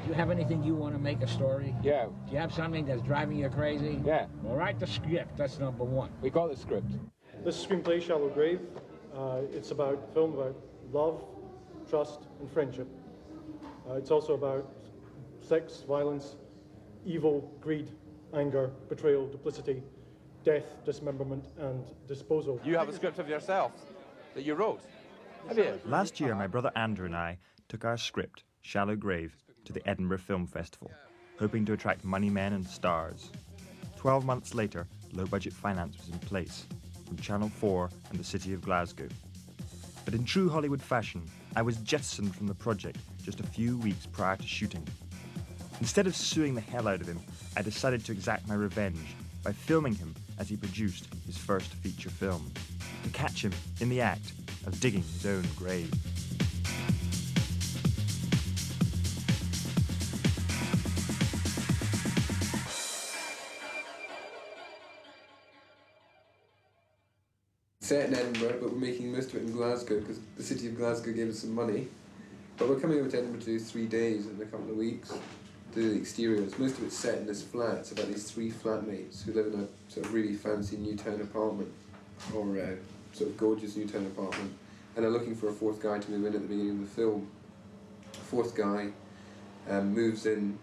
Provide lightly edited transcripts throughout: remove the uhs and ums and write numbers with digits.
Do you have anything you want to make a story? Yeah. Do you have something that's driving you crazy? Yeah. Well, write the script. That's number one. We got the script. This screenplay, Shallow Grave, it's about a film about love, trust, and friendship. It's also about sex, violence, evil, greed, anger, betrayal, duplicity, death, dismemberment, and disposal. You have a script of yourself that you wrote, have you? Last year, my brother Andrew and I took our script, Shallow Grave, to the Edinburgh Film Festival, hoping to attract money men and stars. 12 months later, low-budget finance was in place from Channel 4 and the City of Glasgow. But in true Hollywood fashion, I was jettisoned from the project just a few weeks prior to shooting. Instead of suing the hell out of him, I decided to exact my revenge by filming him as he produced his first feature film, to catch him in the act of digging his own grave. Set in Edinburgh, but we're making most of it in Glasgow because the City of Glasgow gave us some money. But we're coming over to Edinburgh to do 3 days in a couple of weeks, do the exteriors. Most of it's set in this flat. It's about these 3 flatmates who live in a sort of really fancy Newtown apartment, or sort of gorgeous Newtown apartment, and are looking for a 4th guy to move in at the beginning of the film. The 4th guy moves in,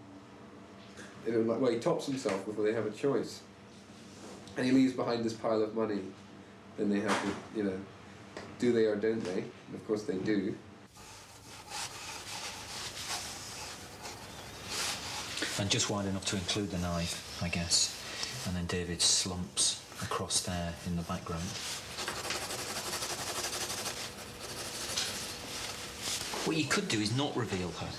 well, he tops himself before they have a choice. And he leaves behind this pile of money. Then they have to, do they or don't they? And of course they do. And just wide enough to include the knife, I guess. And then David slumps across there in the background. What you could do is not reveal her.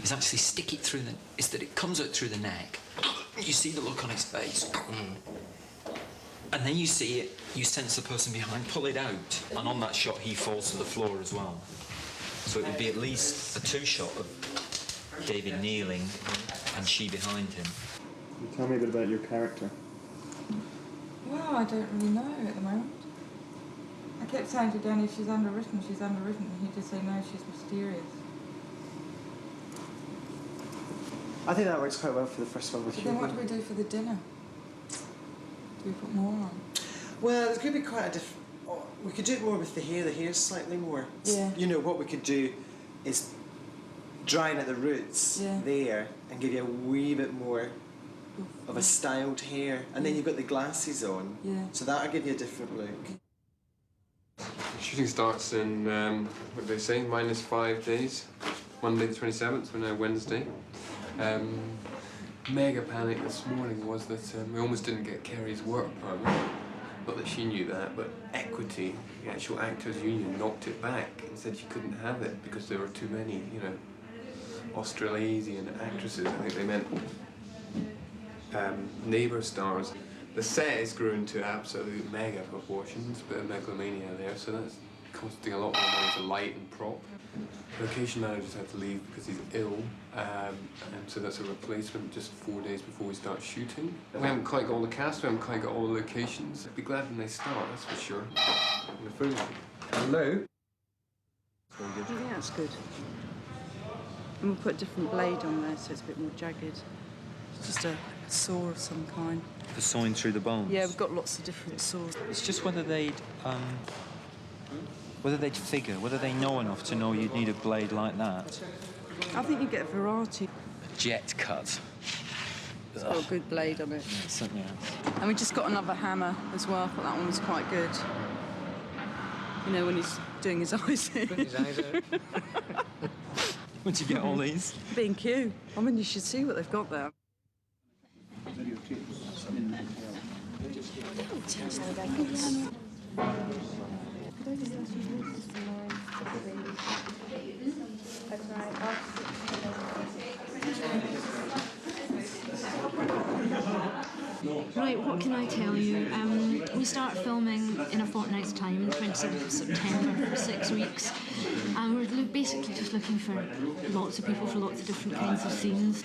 Is actually stick it through is that it comes out through the neck. You see the look on his face. And then you see it, you sense the person behind, pull it out. And on that shot, he falls to the floor as well. So it would be at least a 2-shot of David kneeling and she behind him. Can you tell me a bit about your character? Well, I don't really know at the moment. I kept saying to Danny, she's underwritten, she's underwritten. And he'd just say, no, she's mysterious. I think that works quite well for the first one with you. Then what do we do for the dinner? Do we put more on? Well, there's going to be quite a different... we could do it more with the hair. The hair's slightly more... Yeah. What we could do is drying at the roots there and give you a wee bit more of a styled hair. And then you've got the glasses on. Yeah. So that'll give you a different look. Shooting starts in, what did they say, -5 days. Monday the 27th, we're now Wednesday. Mega panic this morning was that we almost didn't get Kerry's work permit. Not that she knew that, but Equity, the actual actors' union, knocked it back and said she couldn't have it because there were too many, Australasian actresses. I think they meant neighbour stars. The set is grown to absolute mega proportions, a bit of megalomania there, so that's costing a lot more money to light and prop. Location managers had to leave because he's ill, and so that's a replacement just 4 days before we start shooting. We haven't quite got all the cast, we haven't quite got all the locations. I'd be glad when they start, that's for sure. Hello? I think that's good. And we'll put a different blade on there so it's a bit more jagged. It's just a saw of some kind. For sawing through the bones? Yeah, we've got lots of different saws. It's just whether they'd figure, whether they know enough to know you'd need a blade like that. I think you get a variety. A jet cut. It's got a good blade on it. Yeah, it certainly has. And we just got another hammer as well. I thought that one was quite good. When he's doing his eyes in. Putting his eyes out. Where'd you get all these? B&Q. I mean, you should see what they've got there. Right, what can I tell you? We start filming in a fortnight's time, the 27th of September, for 6 weeks. And we're basically just looking for lots of people for lots of different kinds of scenes.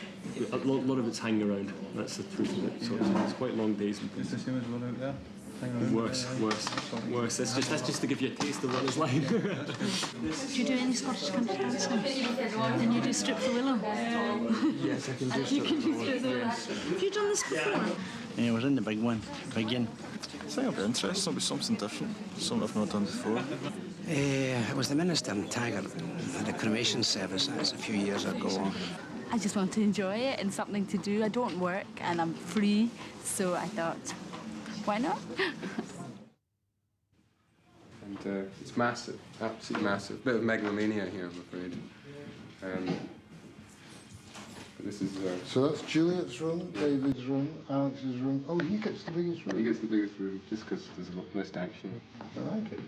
A lot of it's hanging around, that's the truth of it. So it's quite long days. It's the same as well out there. Worse. That's just to give you a taste of what it's like. Do you do any Scottish country dancing? Can you do Strip the Willow? Yes, I can do You can do Strip the Willow. Have you done this before? Yeah, we're in the big one. Begin. I think it'll be interesting. It'll be something different. Something I've not done before. It was the Minister and Taggart at a cremation service. That was a few years ago. I just want to enjoy it and something to do. I don't work and I'm free, so I thought, why not? And it's massive, absolutely massive. Bit of megalomania here, I'm afraid. But this is... So that's Juliet's room, David's room, Alex's room. Oh, he gets the biggest room? He gets the biggest room, just because there's a lot less action. I like it.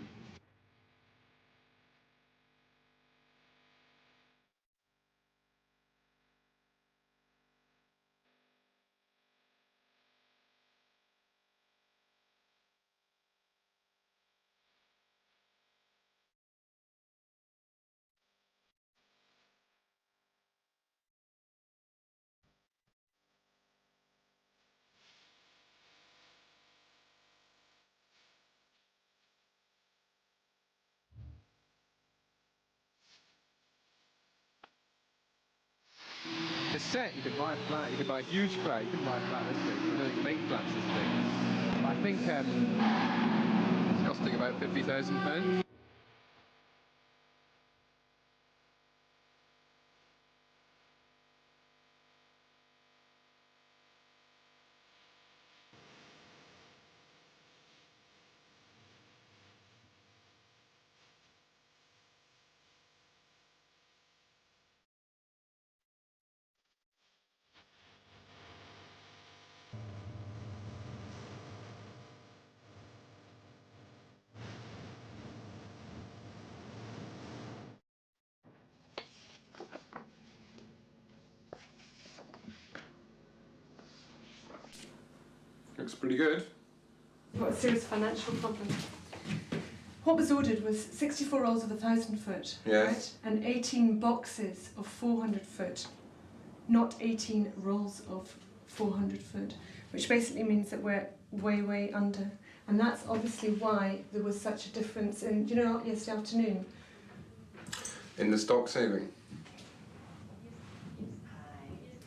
The set, you could buy a flat, you could buy a huge flat, you couldn't buy a flat this big, you don't make flats this big. I think it's costing about £50,000. Looks pretty good. We've got a serious financial problem. What was ordered was 64 rolls of 1,000 foot, yes, right? And 18 boxes of 400 foot, not 18 rolls of 400 foot, which basically means that we're way, way under. And that's obviously why there was such a difference in, do you know, yesterday afternoon? In the stock saving.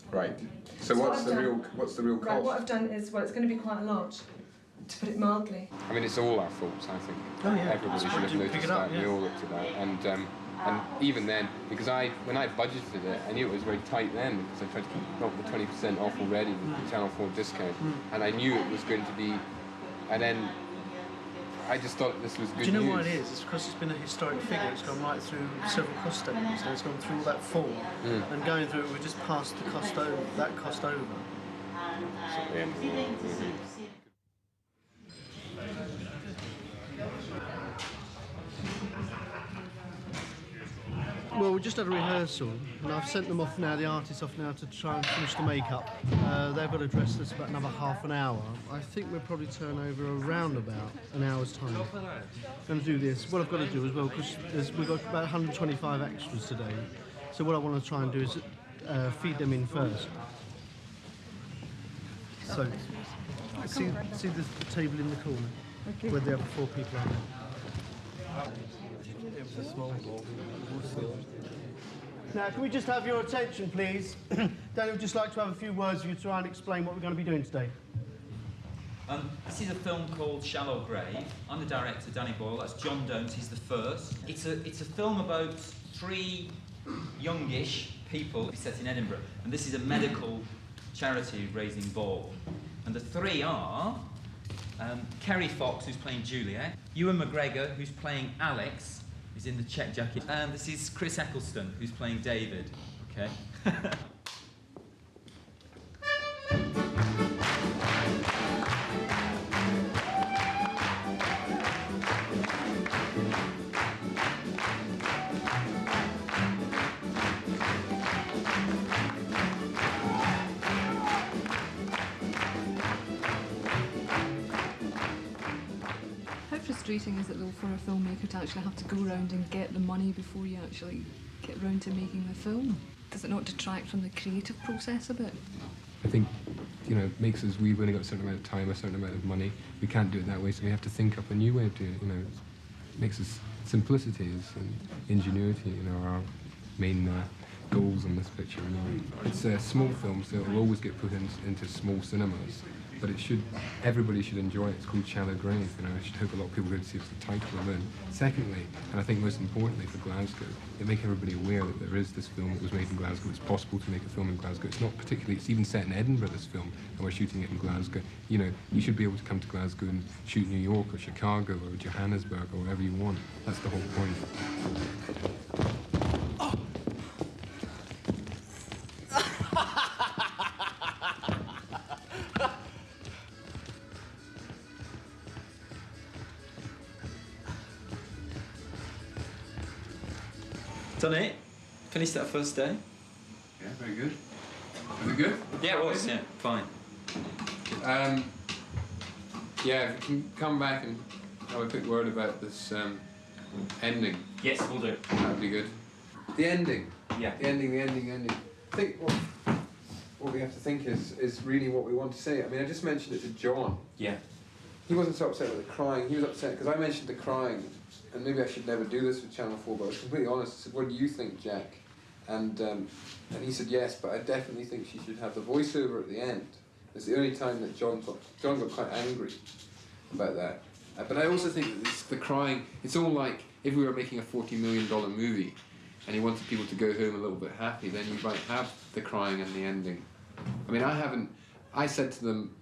Right. So what's the real cost? Right, what I've done is, well, it's going to be quite a lot, to put it mildly. I mean, it's all our faults, I think. Oh, yeah. Everybody should have noticed that. We all looked at that, and even then, because when I budgeted it, I knew it was very tight then because I tried to keep up the 20% off already with the Channel 4 discount, and I knew it was going to be, and then I just thought this was good news. Do you know why it is? It's because it's been a historic figure. It's gone right through several cost statements, and it's gone through all that fall. And going through it, we just passed the cost over, that cost over. So at the end of the day, Well, we just had a rehearsal, and I've sent them off now, the artists off now, to try and finish the makeup. They've got to dress this about another half an hour. I think we'll probably turn over around about an hour's time. I'm going to do this. What I've got to do as well, because we've got about 125 extras today, so what I want to try and do is feed them in first. So, see the table in the corner, where the other 4 people are. It was a small ball. Now, can we just have your attention, please? Danny would just like to have a few words with you to try and explain what we're going to be doing today. This is a film called Shallow Grave. I'm the director, Danny Boyle. That's John Dones. He's the first. It's a film about 3 youngish people set in Edinburgh, and this is a medical charity raising ball. And the 3 are Kerry Fox, who's playing Juliet, Ewan McGregor, who's playing Alex, who's in the check jacket, and this is Chris Eccleston, who's playing David. Okay. Frustrating is it though for a filmmaker to actually have to go around and get the money before you actually get round to making the film? Does it not detract from the creative process a bit? I think you know, makes us, we've only got a certain amount of time, a certain amount of money. We can't do it that way, so we have to think up a new way of doing it, you know. Makes us, simplicity and ingenuity, you know, our main goals on this picture. You know. It's a small film, so it'll always get put into small cinemas, but it should, everybody should enjoy it. It's called Shallow Grave, you know. I should hope a lot of people go to see it. It's the title alone. Secondly, and I think most importantly for Glasgow, it make everybody aware that there is this film that was made in Glasgow. It's possible to make a film in Glasgow. It's not particularly, it's even set in Edinburgh, this film, and we're shooting it in Glasgow. You know, you should be able to come to Glasgow and shoot New York or Chicago or Johannesburg or wherever you want. That's the whole point. Done it. Finished that first day. Yeah, very good. Was it good? Yeah, it was. Yeah, fine. Yeah, if you can come back and have a quick word about this ending. Yes, we'll do. That'd be good. The ending. Yeah. The ending. I think what we have to think is really what we want to say. I mean, I just mentioned it to John. Yeah. He wasn't so upset with the crying. He was upset because I mentioned the crying, and maybe I should never do this with Channel 4, but I was completely honest. I said, "What do you think, Jack?" And he said yes, but I definitely think she should have the voiceover at the end. It's the only time that John got quite angry about that. But I also think that the crying, it's all like if we were making a $40 million movie and you wanted people to go home a little bit happy, then you might have the crying and the ending. I mean, I said to them,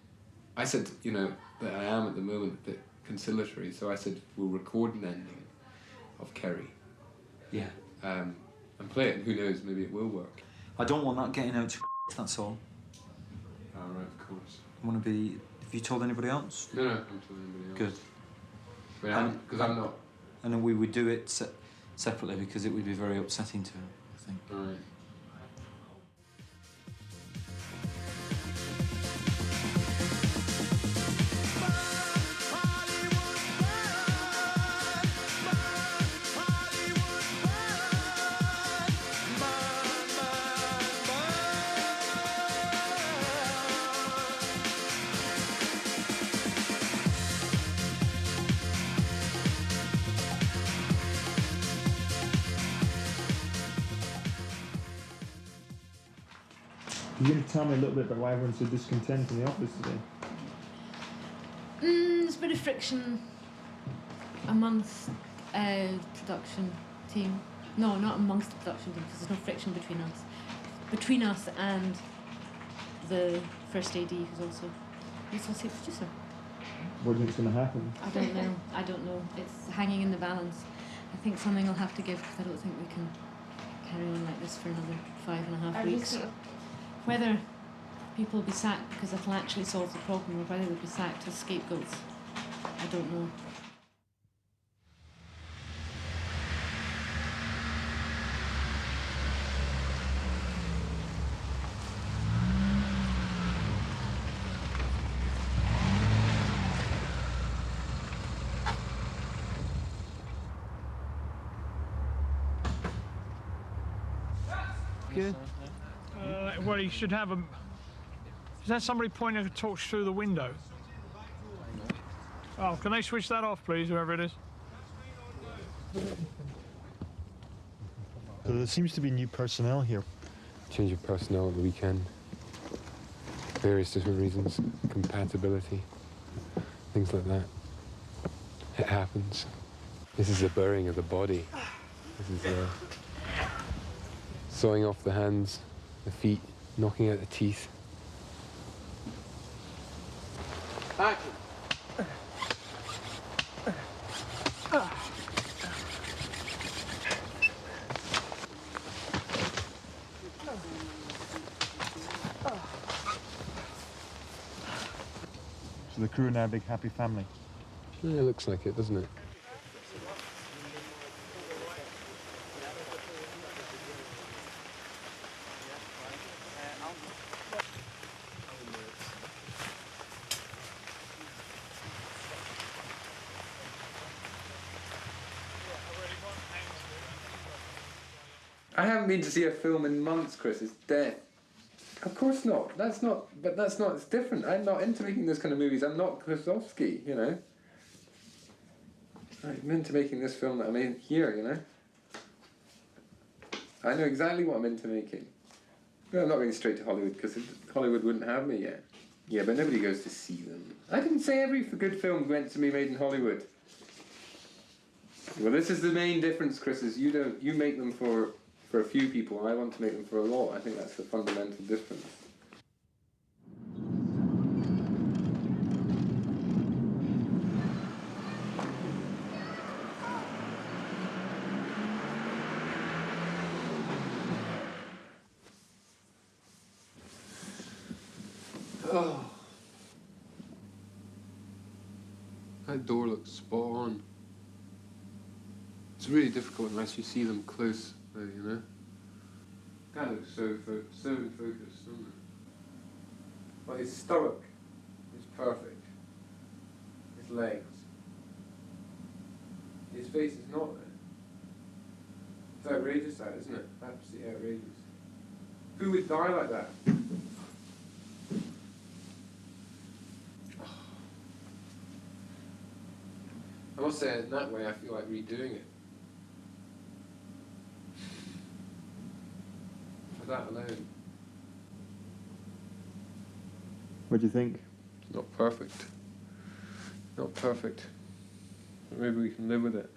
you know, that I am at the moment a bit conciliatory, so I said, we'll record an ending of Kerry. Yeah. And play it, and who knows, maybe it will work. I don't want that getting out to that's all. Oh, right, of course. I want to be... Have you told anybody else? No, I haven't told anybody else. Good. Because I'm not... And we would do it separately because it would be very upsetting to her, I think. Right. Can you tell me a little bit about why everyone's so discontent in the office today? There's a bit of friction amongst production team. No, not amongst the production team, because there's no friction between us. Between us and the first AD, who's also the associate producer. What do you think's going to happen? I don't know. It's hanging in the balance. I think something will have to give, because I don't think we can carry on like this for another 5.5 weeks. Whether people will be sacked because it'll actually solve the problem, or whether they'll be sacked as scapegoats, I don't know. Good. Well, you should have a... Is that somebody pointing a torch through the window? Oh, can they switch that off, please, whoever it is? So there seems to be new personnel here. Change of personnel at the weekend. Various different reasons. Compatibility. Things like that. It happens. This is the burying of the body. This is sawing off the hands, the feet, knocking out the teeth. Action! So the crew are now a big happy family. Yeah, it looks like it, doesn't it? I haven't been to see a film in months, Chris. It's death. Of course not. That's not. But that's not. It's different. I'm not into making this kind of movies. I'm not Kosowski, you know. I'm into making this film that I'm in here, you know. I know exactly what I'm into making. Well, I'm not going straight to Hollywood because Hollywood wouldn't have me yet. Yeah, but nobody goes to see them. I didn't say every good film meant to be made in Hollywood. Well, this is the main difference, Chris, is you make them for a few people. I want to make them for a lot. I think that's the fundamental difference. Oh. That door looks spot on. It's really difficult unless you see them close, though, you know? That looks so in focus, doesn't it? Well, his stomach is perfect. His legs. His face is not there. It's outrageous, that, isn't it? Absolutely outrageous. Who would die like that? I must say, in that way, I feel like redoing it. For that alone. What do you think? It's not perfect. Not perfect. But maybe we can live with it.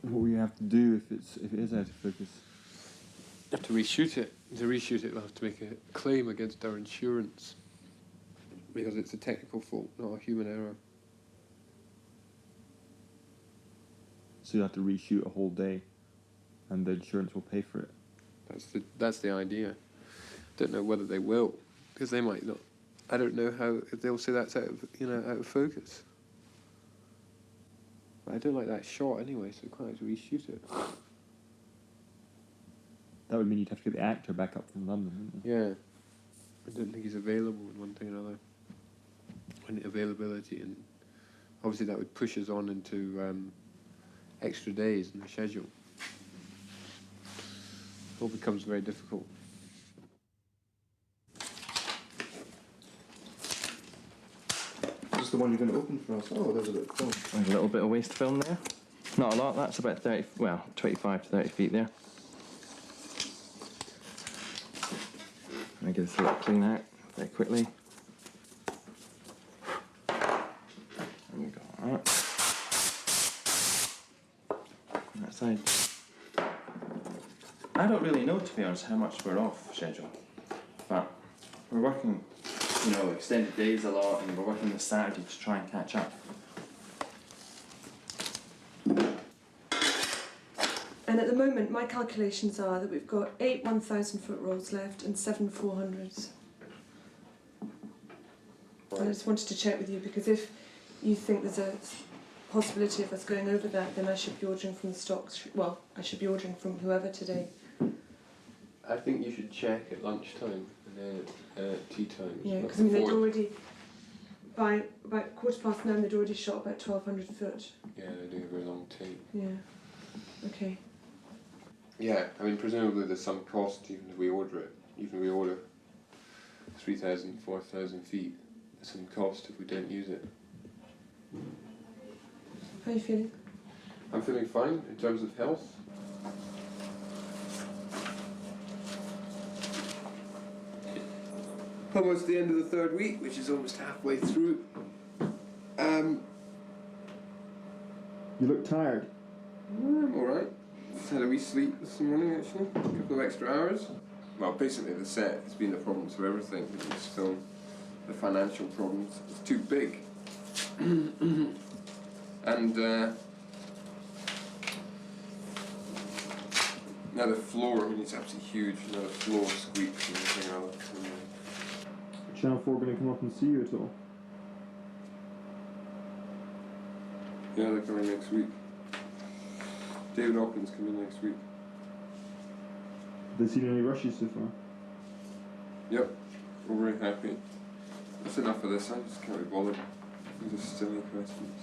What will you have to do if it is out of focus? You have to reshoot it. To reshoot it, we'll have to make a claim against our insurance. Because it's a technical fault, not a human error. So you have to reshoot a whole day, and the insurance will pay for it. That's the idea. Don't know whether they will, because they might not. I don't know how if they'll say that's out of focus. But I don't like that shot anyway, so we quite have to reshoot it. That would mean you'd have to get the actor back up from London, wouldn't you? Yeah. I don't think he's available in one thing or another. I need availability, and obviously that would push us on into extra days in the schedule. It all becomes very difficult. This is the one you're going to open for us. Oh, there's a bit of film. There's a little bit of waste film there. Not a lot, that's about 25 to 30 feet there. I get this a little clean out very quickly. And we got that. On that side. I don't really know, to be honest, how much we're off schedule. But we're working, extended days a lot, and we're working this Saturday to try and catch up. And at the moment, my calculations are that we've got 8 1,000-foot rolls left and 7 400s. I just wanted to check with you, because if you think there's a possibility of us going over that, then I should be ordering from the stocks. Well, I should be ordering from whoever today. I think you should check at lunchtime and then at tea time. Yeah, because they'd already, by about 9:15, they'd already shot about 1,200 foot. Yeah, they're doing a very long tape. Yeah. Okay. Yeah, I mean, presumably there's some cost even if we order it. Even if we order 3,000, 4,000 feet, there's some cost if we don't use it. How are you feeling? I'm feeling fine in terms of health. Almost the end of the 3rd week, which is almost halfway through. You look tired. I'm alright. Just had a wee sleep this morning, actually. A couple of extra hours. Well, basically the set has been the problems for everything in this film. The financial problems. It's too big. And now the floor, I mean, it's absolutely huge. Now the floor squeaks and everything else. Channel 4 going to come up and see you at all? Yeah, they're coming next week. David Hawkins coming next week. Have they seen any rushes so far? Yep, we're very happy. That's enough of this, I just can't be bothered. These are silly questions.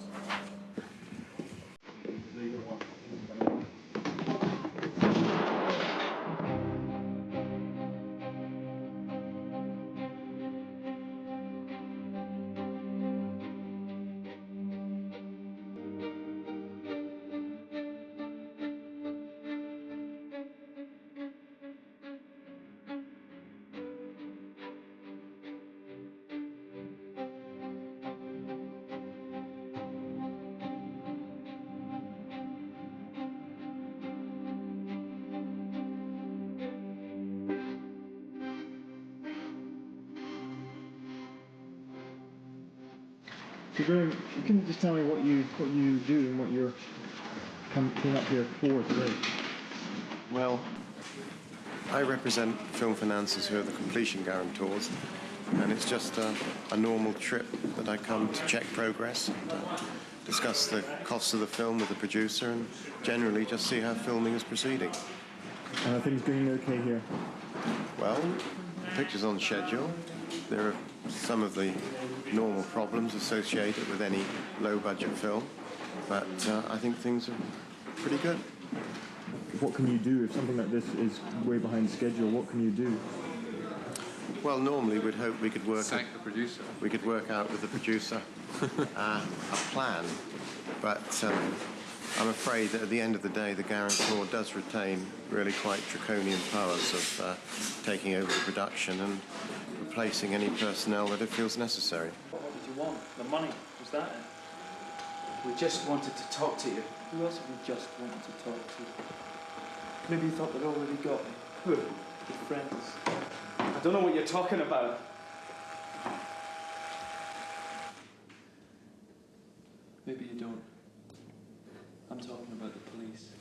So Graham, you can just tell me what you do and what you're came up here for today. Well, I represent film financiers who are the completion guarantors, and it's just a normal trip that I come to check progress and discuss the costs of the film with the producer and generally just see how filming is proceeding. And are things going okay here? Well, the picture's on schedule. There are some of the normal problems associated with any low-budget film, but I think things are pretty good. What can you do if something like this is way behind schedule? What can you do? Well, normally we'd hope we could work. Thank the producer. We could work out with the producer a plan, but I'm afraid that at the end of the day, the guarantor does retain really quite draconian powers of taking over the production and replacing any personnel that it feels necessary. What did you want? The money? Was that it? We just wanted to talk to you. Who else have we just wanted to talk to? Maybe you thought they'd already got me. Who? Your friends. I don't know what you're talking about. Maybe you don't. I'm talking about the police.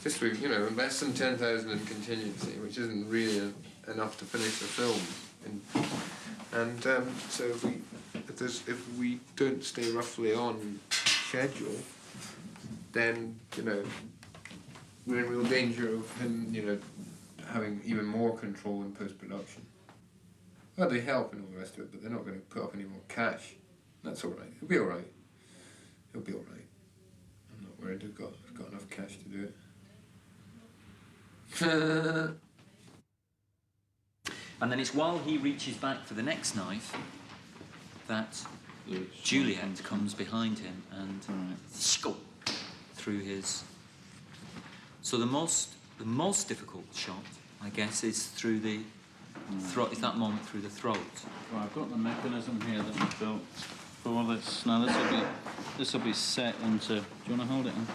Just we, invest some 10,000 in contingency, which isn't really enough to finish the film. So if we don't stay roughly on schedule, then we're in real danger of him, having even more control in post-production. Well, they help and all the rest of it, but they're not going to put up any more cash. That's all right. It'll be all right. It'll be all right. I'm not worried. They've got enough cash to do it. And then it's while he reaches back for the next knife that Juliet comes behind him and scoop through his. So the most difficult shot, I guess, is through the throat. Is that moment through the throat? Well, I've got the mechanism here that we built for this. Now this will be set into. Do you want to hold it in?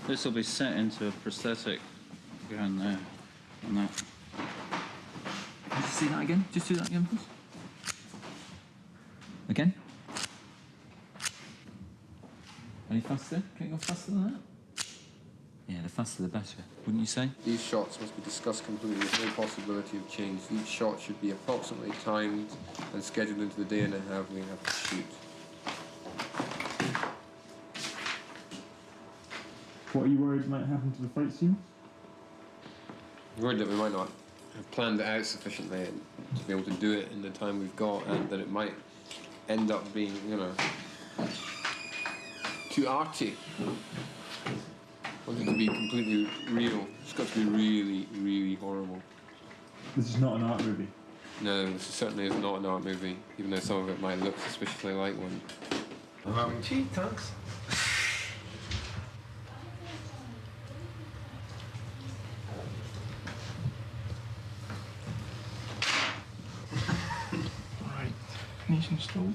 This will be set into a prosthetic behind there, and that. Just see that again. Just do that again, please. Again. Any faster? Can you go faster than that? Yeah, the faster the better, wouldn't you say? These shots must be discussed completely. There's no possibility of change. Each shot should be approximately timed and scheduled into the day and a half we have to shoot. What are you worried might happen to the fight scene? I'm worried that we might not have planned it out sufficiently and to be able to do it in the time we've got, and that it might end up being, too arty. I want it to be completely real. It's got to be really, really horrible. This is not an art movie. No, this certainly is not an art movie, even though some of it might look suspiciously like one. Gee, thanks. Right, nice and slow.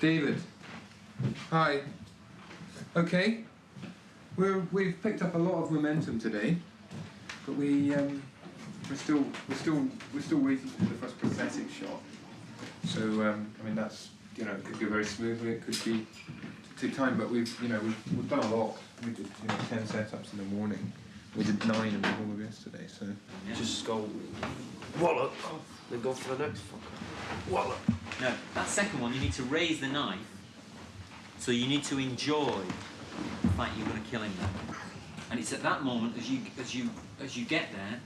David. Hi. Okay. We've picked up a lot of momentum today, but we're still waiting for the first prosthetic shot. So that's it could go very smoothly. It could be take time, but we've done a lot. We did 10 setups in the morning. We did 9 in the whole of yesterday. So Just go wallop, then go for the next fucker. Wallop. No, that second one, you need to raise the knife, so you need to enjoy the fact you're going to kill him then. And it's at that moment, as you get there,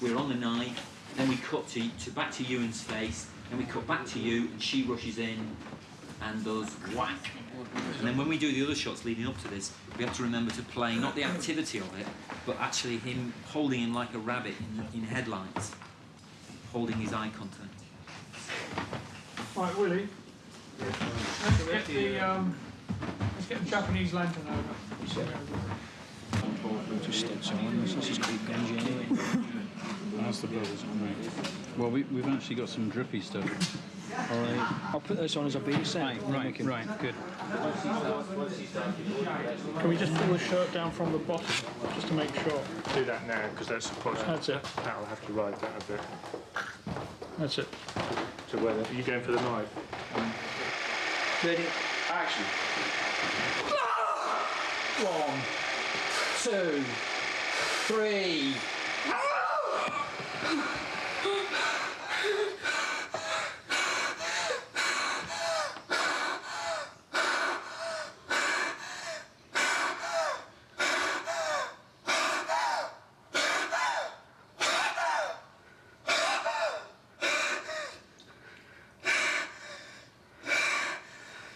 we're on the knife, then we cut to back to Ewan's face, then we cut back to you, and she rushes in, and does whack. And then when we do the other shots leading up to this, we have to remember to play not the activity of it, but actually him holding him like a rabbit in headlights, holding his eye contact. Right, Willie. Let's get the Japanese lantern over. Just studs on. This is quite grungy anyway. That's the brothers, right? Well, we've actually got some drippy stuff. All right. I'll put this on as a base set. Right, good. Can we just pull the shirt down from the bottom, just to make sure? Do that now, because That's it. That'll have to ride that a bit. That's it. So whether are you going for the knife? Ready? Action. 1, 2, 3.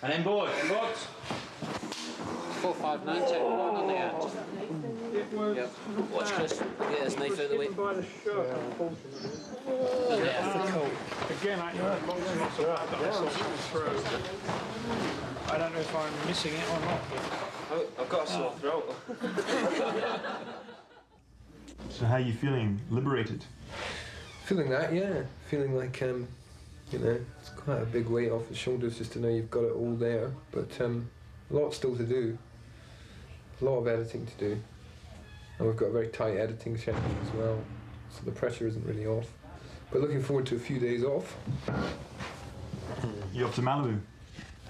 And then Boyle. 4, 5, 9, check 1 on the end. Yep. Watch Chris. Get his knife out of the way. By the shirt, unfortunately. Again, I know lots and lots of that I saw through. I don't know if I'm missing it or not. I've got a sore throat. So how are you feeling? Liberated? Feeling that, yeah. Feeling like, you know, it's quite a big weight off the shoulders just to know you've got it all there. But a lot still to do. A lot of editing to do. And we've got a very tight editing schedule as well. So the pressure isn't really off. But looking forward to a few days off. You off to Malibu?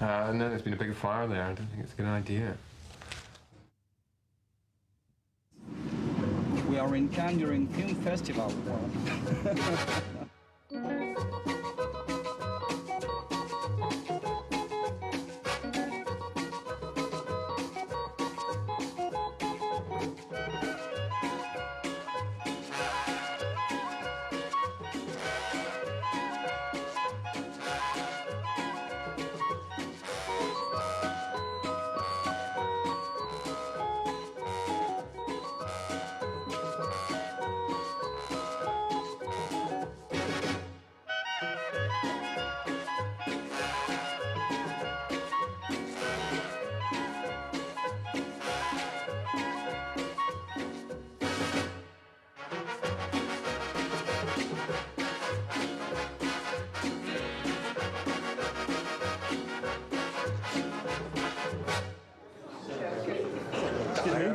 And then there's been a big fire there. I don't think it's a good idea. We are in Kangaroo Film Festival.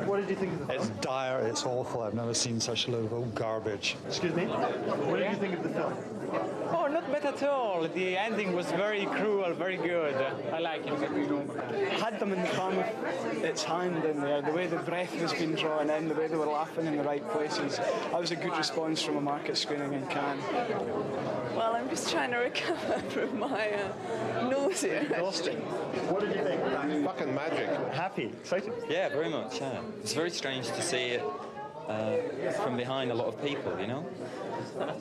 What did you think of the film? It's dire, it's awful. I've never seen such a load of old garbage. Excuse me? What did you think of the film? Oh, not bad at all. The ending was very cruel, very good. I like it. Had them in the palm of its hand, and the way the breath was being drawn in, the way they were laughing in the right places. That was a good response from a market screening in Cannes. Well, I'm just trying to recover from my nausea. Exhausting. What did you think? Fucking magic. Happy? Excited? Yeah, very much, yeah. It's very strange to see it from behind a lot of people, you know?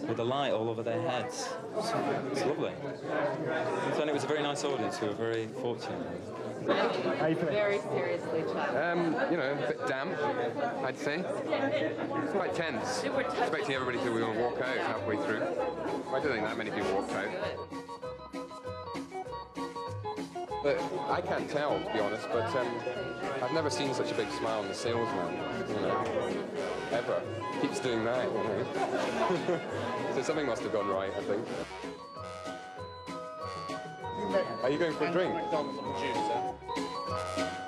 With the light all over their heads. It's lovely. So, and it was a very nice audience. We were very fortunate. How you feeling? Very seriously, Chad. You know, a bit damp, I'd say. It's quite tense. Expecting everybody to walk out halfway through. I don't think that many people walked out. But I can't tell, to be honest, but I've never seen such a big smile on the salesman, you know, ever. Keeps doing that, you know. So something must have gone right, I think. Are you going for a drink? McDonald's, I'm a producer.